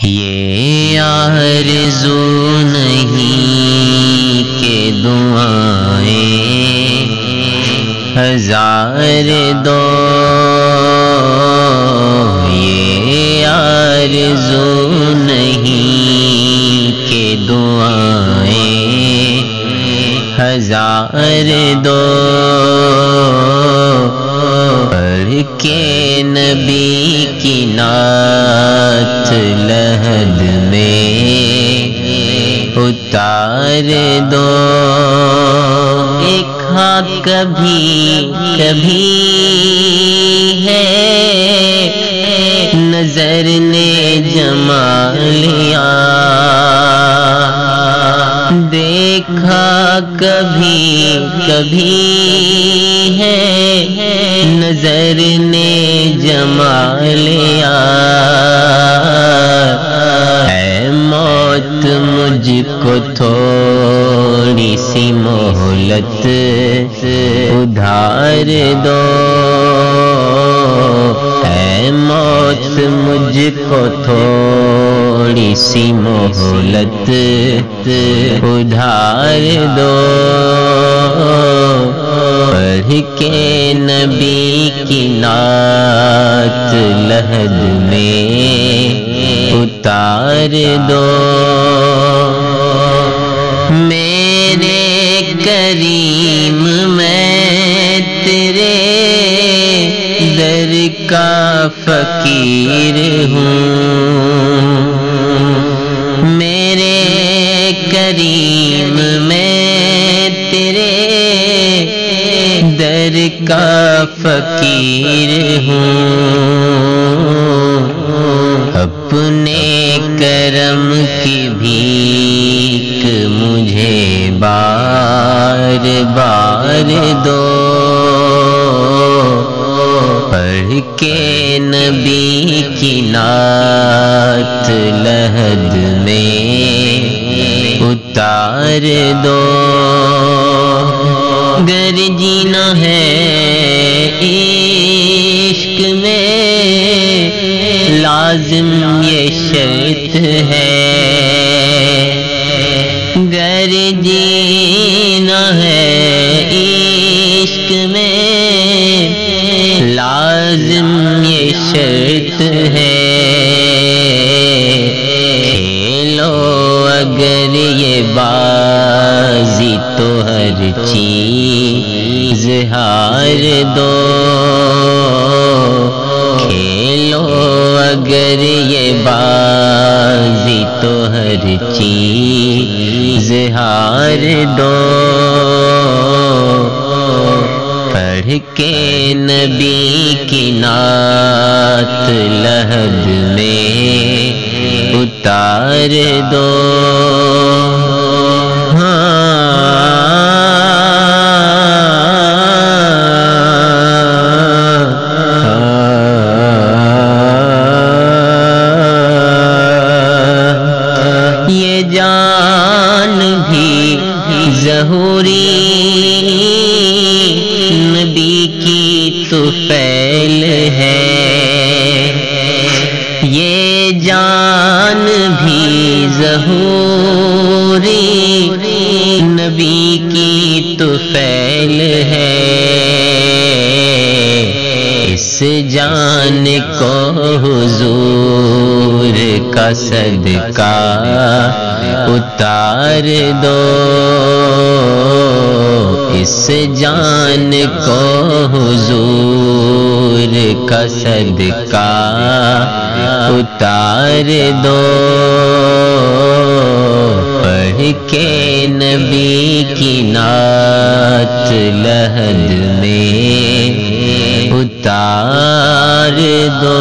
یہ آرزو نہیں کہ دعائیں ہزار دو، یہ آرزو نہیں کہ دعائیں ہزار دو، پڑھ کے نبی کی نعت لحد میں اتار دو۔ ایک ہاں کبھی کبھی ہے نظر نے جما لیا، دیکھا کبھی کبھی ہے نظر نے جما لیا، اے موت مجھ کو تھوڑی سی مہلت ادھار دو، اے موت مجھ کو تھوڑی سی مہلت ادھار دو، پڑھ کے نبی کی نعت لحد میں اتار دو۔ میرے کریم میں تیرے در کا فقیر ہوں، میرے کریم میں تیرے در کا فقیر ہوں، اپنے کرم کی بھیک مجھے بار بار دو، پڑھ کے نبی کی نعت لحد میں اتار دو۔ گر جینا ہے عشق میں لازم یہ شرط ہے، گر جینا ہے عشق میں لازم یہ شرط ہے، کھیلو اگر یہ بازی تو ہر چیز ہار دو، کھیلو اگر یہ بازی تو ہر چیز ہار دو، پڑھ کے نبی کی نعت لحد میں اتار دو۔ یہ جان بھی ظہوری نبی کی طفیل ہے، یہ جان بھی ظہوری نبی کی طفیل ہے، اس جان کو حضور کا صدقہ اتار دو، اس جان کو حضور کا صدقہ اتار دو، پڑھ کے نبی کی نعت لحد میں اتار دو۔